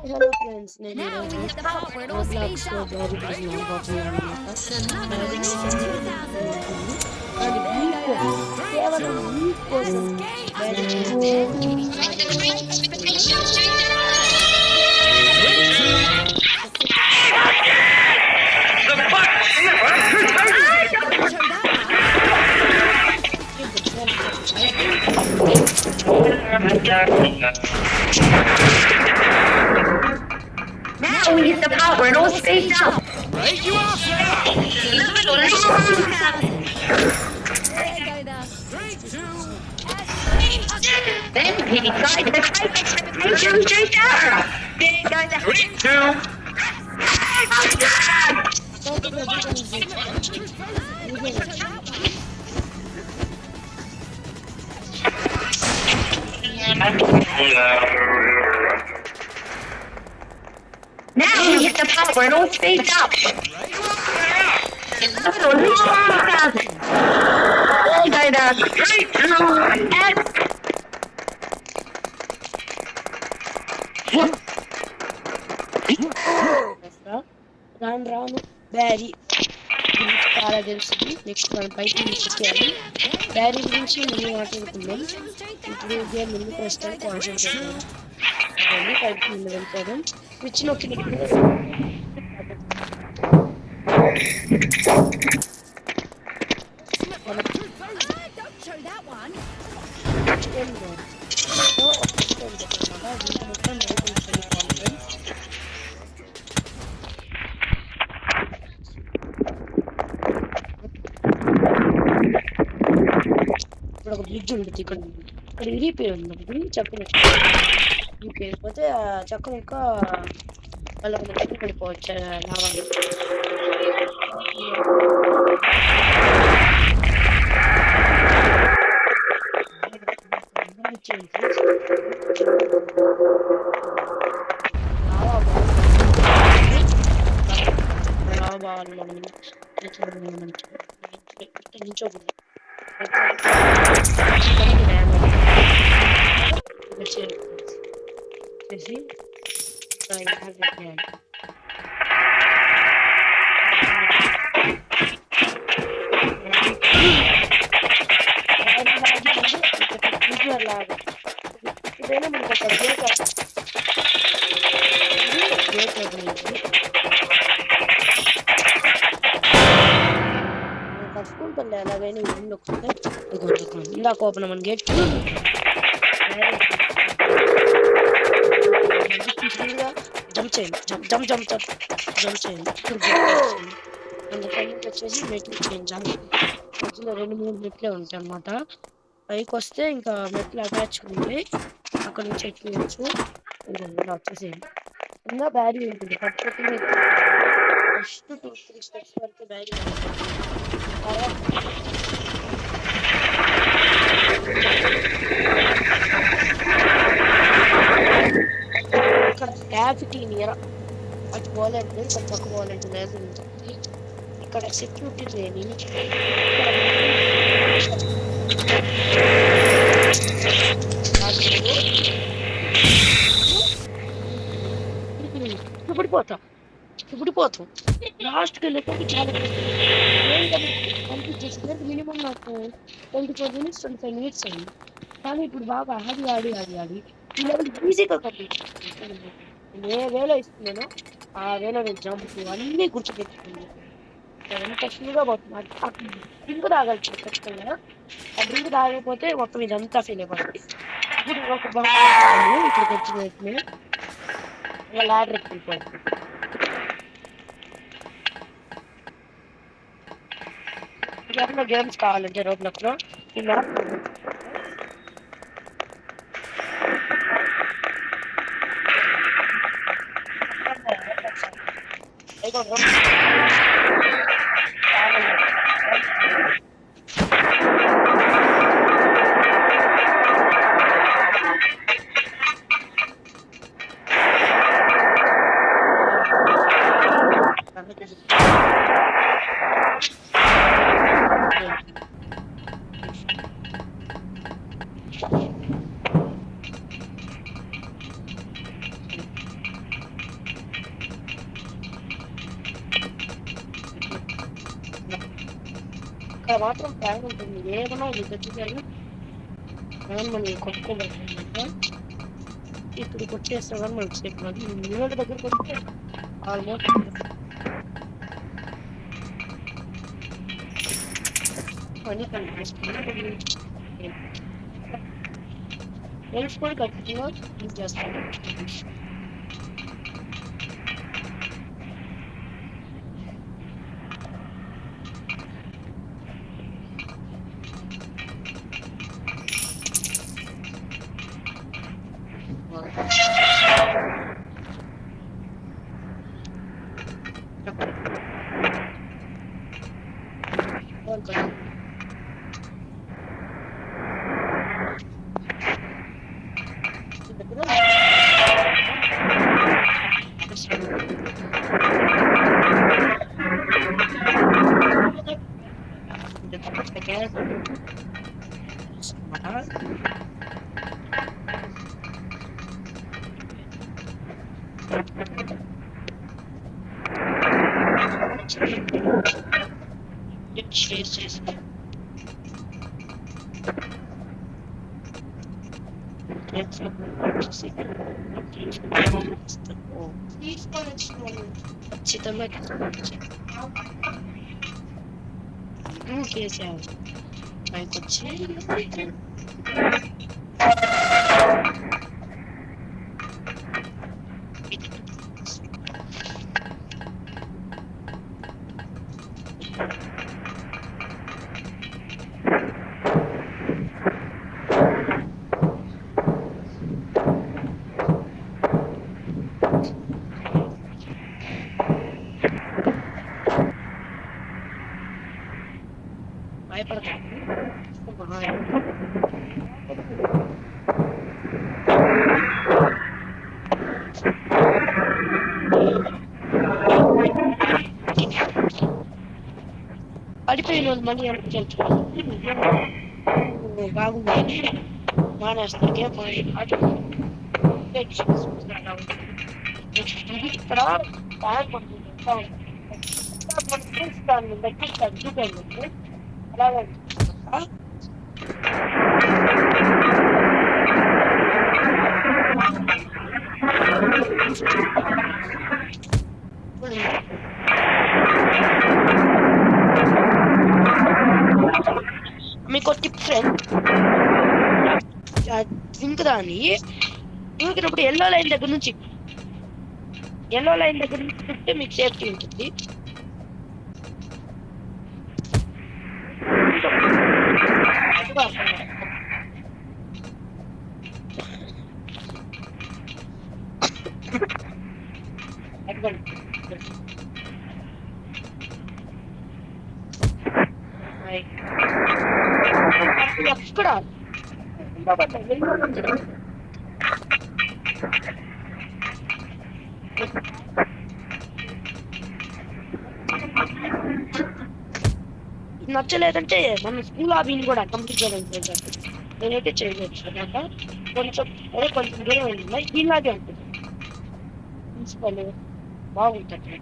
Hello friends, నేను Now ఈరోజు we hit the part where it all speeds రోబ్లాక్స్లో up. Barry business పోతున్నాను The అనమాట. level Barry reached 2000. అది మీకోసం, Three, కేవలం two, మీకోసం escape. Barry Then Kitty tried to break expectations. Three, two. The butt Don't show that one. Now we hit the part where it all speeds up. Right, you off now. Level reached 2000. There go the 3, 2. Then Kitty tried to break expectations 2000. There goes the 3, 2. Now we hit the part where it all speeds up. Level reached 2000. There go the 3, 2. రాను రాను Barry గురించి చాలా తెలుస్తుంది. Next మనం బయట చేయాలి. Barry గురించి ముందు మాట్లాడుకుందాం. ఇప్పుడు గేమ్ ముందు ప్రస్తుతం కాన్సన్ట్రేట్ అవ్వండి. బయటకు ముందు వెళ్ళిపోదాం. స్విచ్ నొక్కినప్పుడు don't show that one. ఏం కాదు. సో మొత్తం మొత్తం ఇప్పుడు ఒక బ్రిడ్జ్ ఉంటుంది. ఇక్కడ విరిగిపోయి ఉంది ఒకటి చెక్కలు విరిగిపోయిపోతే ఆ చెక్కలు ఇంకా వాళ్ళ దగ్గర పడిపోవచ్చు లాభాలు. లాభాలు మనం నించోకూడదు. చేసి లాగా ఇదైనా మనకు ఒక గేట్ కట్టుకుంటుంది. అలాగైనా ఇల్లు వస్తే ఇందాక ఓపెన్ మన గేట్ జంప్ చేయండి. జంప్ చేయండి. అందుకని వచ్చేసి మెట్లు చేయించాలి. మధ్యలో 2-3 మెట్లే ఉంటాయి అన్నమాట. పైకి వస్తే ఇంకా మెట్లు అటాచ్ ఉంటాయి. అక్కడ నుంచి ఎక్కియచ్చు. ఇలా వచ్చేసేయండి. ఇంకా బ్యారీ ఉంటుంది. పట్టుకుంటే ఫస్ట్ 2-3 స్టెప్స్ వరకు బ్యారీ ఇక్కడ గ్రాఫిటీ నియర్ అటు పోవాలంటే ఇక్కడ పక్క పోవాలంటే లేదు ఉంటుంది. ఇక్కడ సెక్యూరిటీ ట్రైనింగ్ పడిపోతాం. లాస్ట్కి వెళ్ళేటప్పుడు చాలా కంప్లీట్ చేసింది. మినిమం నాకు 24 minutes 25 minutes అయింది. కానీ ఇప్పుడు బాగా ఆడి ఈ లెవెల్ ఈజీగా కంప్లీట్ చేస్తాను. నేను ఏ వేలో ఇస్తున్నానో ఆ వేలో నేను జంప్ అన్నీ గుర్తుపెట్టుకుంది. ఎంత ఫుల్గా పోతుంది. డ్రింక్ తాగాలి ఖచ్చితంగా. ఆ డ్రింక్ తాగకపోతే మొత్తం ఇదంతా ఫీల్ అయిపోతుంది. ఇప్పుడు ఒక బాగా ఇక్కడికి వచ్చినట్టు ఇలా ల్యాడర్ ఎక్కిపోతుంది. ఏమన్నా గేమ్స్ కావాలంటే రోబ్లాక్స్లో ఈ మ్యాప్ ఇక్కడ మాత్రం ప్లాన్ ఉంటుంది ఏమన్నా ఇది తెచ్చుకొని మనం కొట్టుకోబోతుందంటే ఇప్పుడు కొట్టేస్తాం కానీ మనకు సేపు నీళ్ళ దగ్గర కొట్టే ఆల్మోస్ట్ పని కనిపిస్తుంది తెలుసుకొని ఖచ్చితంగా యూజ్ చేస్తాను ఖచ్చితంగా చేసావు పైకి వచ్చి పడిపోయిన వాళ్ళు మళ్ళీ ఎంత తెలుసుకోవాలి బాగుంది మానేస్తారు ఇక్కడ ట్యాంక్ మనం పెట్టిస్తాను చూపండి అలాగే మీకు టిప్ ఫ్రెండ్ డ్రింక్ దాన్ని దూకినప్పుడు ఎల్లో లైన్ దగ్గర నుంచి తింటే మీకు సేఫ్టీ ఉంటుంది ఎక్కడ నచ్చలేదంటే మన స్కూల్ హాబీని కూడా కంప్లీట్ చేయడం నేనైతే చేయలేదు అనమాట కొంచెం దూరం ఉంటుంది ఇలాగే ఉంటుంది ప్రిన్సిపల్ బాగుంటుంది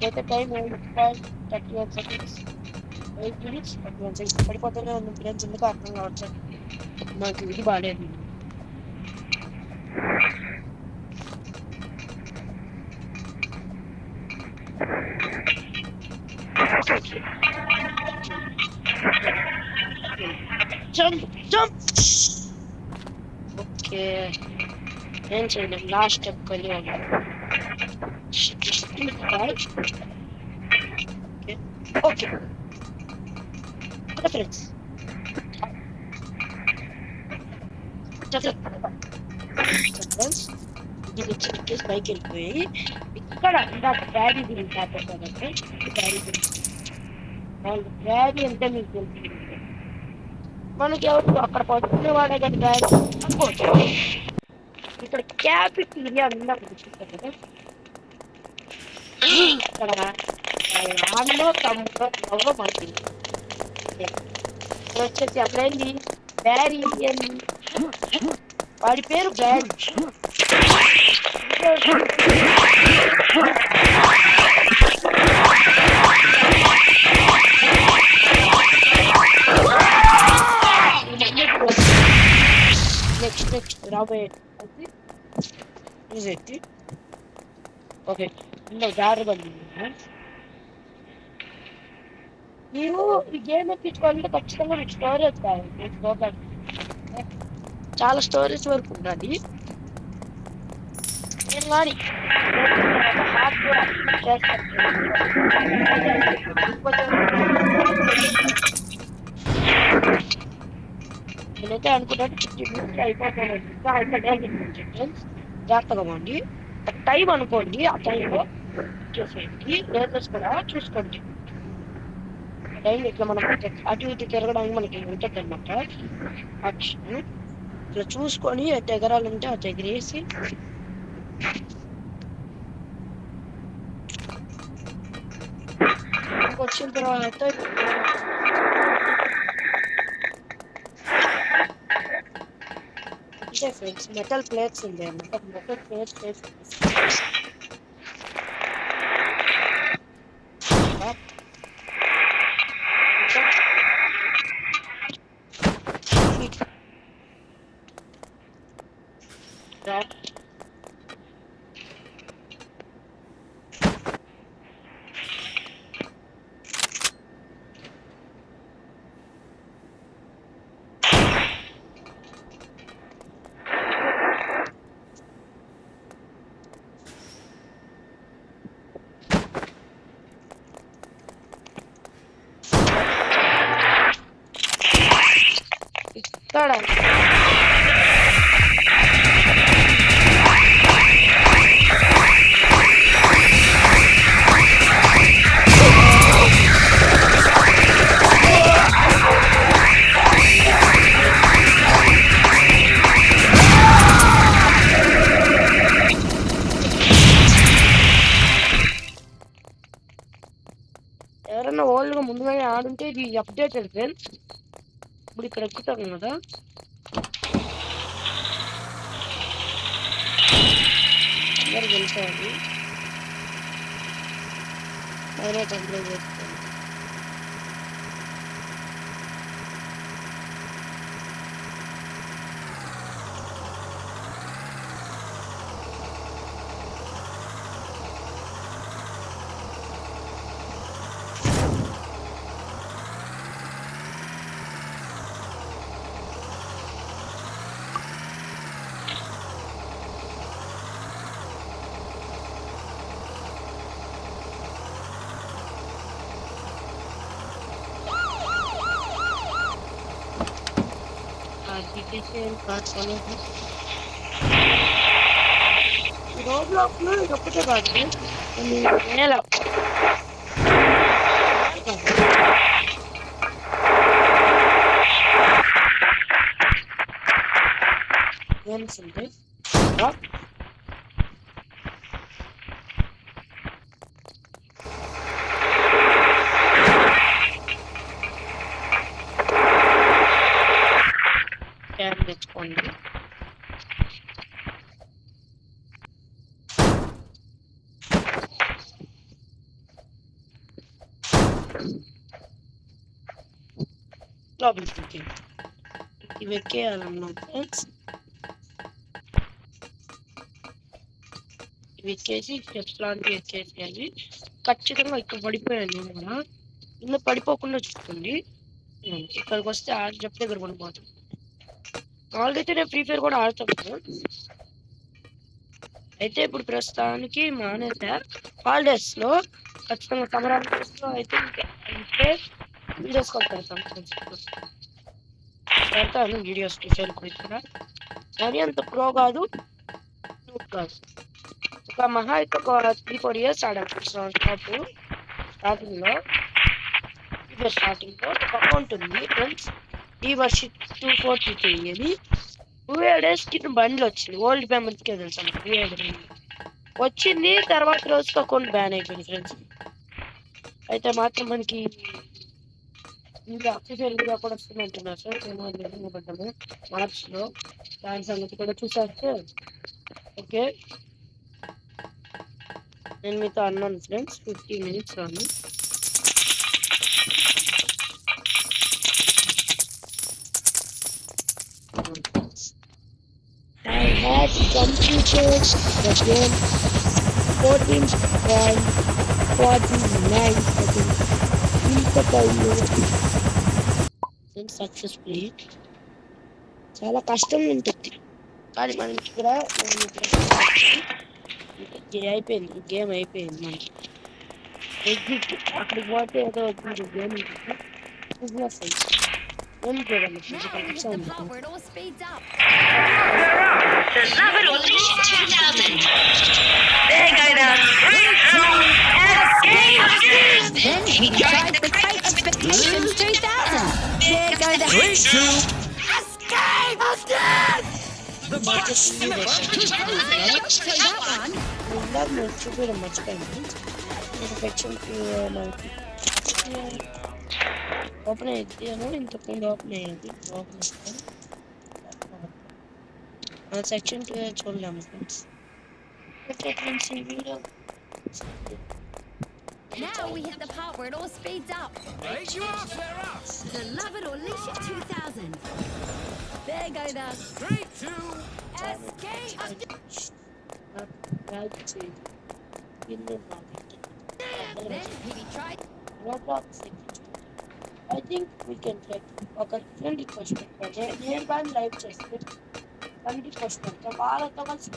అయితే టైం 31 seconds 8 minutes 31 seconds పడిపోతూనే ఉంది ఫ్రెండ్స్ ఎందుకు అర్థం కావచ్చు నాకు ఇది బాగాలేదు జంప్ ఓకే ఏం చేయలేం లాస్ట్ స్టెప్ కలిగి ఓకే ఫ్రెండ్స్ ఇది వచ్చి పైకి వెళ్ళిపోయి ఇక్కడ ఇందాక డాడీ గురించి కాకపోతే డాడీ అంటే మీకు తెలుసు మనకి ఎవరు అక్కడ పడుకునే వాడే కానీ డాడీ అనుకోవచ్చు ఇక్కడ క్యాపిటేరియా అందరూ చూస్తారు కదా ఇక్కడ ఆమెలో తమ్ముడు మనకి వచ్చేసి అప్పుడైంది డాడీ వాడి పేరు బ్రాంచ్. నెక్స్ట్ రాబోయే ఓకే జాగ్రత్త పడింది. మీరు ఈ గేమ్ ఎక్కించుకోవాలంటే ఖచ్చితంగా మీకు స్టోరేజ్ కావాలి. చాలా స్టోరేజ్ వరకు ఉండాలి. నేను కానీ నేనైతే అనుకున్నాను 15 minutes అయిపోతాను. జాగ్రత్తగా పోండి. టైం అనుకోండి, ఆ టైంలో చేసేయండి. లేదర్స్ కూడా చూసుకోండి. టైం ఇట్లా మనం అటు ఇటు తిరగడానికి మనకి ఉంటుంది అనమాట ఆప్షన్. ఇట్లా చూసుకొని అటు ఎగరాలంటే అటు ఎగిరేసి వచ్చిన తర్వాత అంటే ఫ్రెండ్స్ మెటల్ ప్లేట్స్ ఉంది అన్నమాట. మెటల్ ప్లేట్స్ ఇక్కడ ఎవరైనా ఓల్డ్గా ముందుగానే ఆడుంటే ఇది అప్డేటెడ్ ఫ్రెండ్స్. ఇప్పుడు ఇక్కడ ఎక్కుతాం కదా, అందరు గెలిచేవాళ్ళు నేనే కంప్లైంట్ చేస్తాను. రోడ్లో ఇది ఒక్కటే కాదు, నేల గేమ్స్ ఉంటాయి. క్యాన్ తెచ్చుకోండి. లోపలికి ఇవి ఎక్కేయాలన్నా ఫ్రెండ్స్. ఇవి ఎక్కేసి స్టెప్స్ లాంటివి ఎక్కేసేయాలి. ఖచ్చితంగా ఇక్కడ పడిపోయాను నేను కూడా. ఇందులో పడిపోకుండా చూసుకోండి. ఇక్కడికి వస్తే జప్ దగ్గర పడిపోతాను. వాళ్ళకైతే నేను ఫ్రీ ఫైర్ కూడా ఆడుతున్నాను. అయితే ఇప్పుడు ప్రస్తుతానికి మానేసా. హాలిడేస్లో ఖచ్చితంగా సమ్మర్ హాలిడేస్లో అయితే అంటే వీడియోస్ కాల్ పెడతాను వీడియోస్ ఫ్రీ ఫైర్ కూడా. మరి అంత ప్రో కాదు, కాదు. ఒక మహా ఒక 3-4 years ఆడాను స్టార్టింగ్లో. ఒక అకౌంట్ ఉంది ఫ్రెండ్స్, ఈ వర్షిప్ 243 అని. 2 days కి బండ్లు వచ్చింది. ఓల్డ్ మెమరీస్కే తెలుసు 2 వచ్చింది. తర్వాత రోజుకి అకౌంట్ బ్యాన్ అయిపోయింది ఫ్రెండ్స్. అయితే మాత్రం మనకి ఇంకా అఫీషియల్ వీడియో కూడా వస్తుందంటున్నారు సార్ మేము నిర్ణయించబడ్డాము మార్చ్లో దాని సంగతి కూడా చూసేస్తే ఓకే నేను మీతో అన్నాను ఫ్రెండ్స్ 15 minutes రాను I had completed the game 14.49 seconds ఇంత టైంలో సక్సెస్ఫుల్లీ చాలా కష్టం ఉంటుంది కానీ మనం ఇక్కడ అయిపోయింది గేమ్ అయిపోయింది మనకి ఎగ్జిట్ అక్కడికి పోతే ఏదో వచ్చింది గేమ్ బిజినెస్ అయింది ఏం చూడండి Now we hit the part where it all speeds up. The Love Revolution 2000. There go the Then he tried the Great Expectations 2000. There go the 3, 2, escape again. the box in the box. Don't show that one. ఇందాక నేను చూపించడం మర్చిపోయింది నేను section open అయ్యాను ఇంతకుముందు open అయ్యేది open చేస్తాను section 2 చూడలేము friends video Now we hit the part where it all speeds up. Raise you off, they're off. The Love It or Leash It 2000. There go the 3, 2, escape. Then he tried. I think we can take ఒక 20 question నేను కానీ live చేస్తే 20 question వాళ్ళతో కలిసి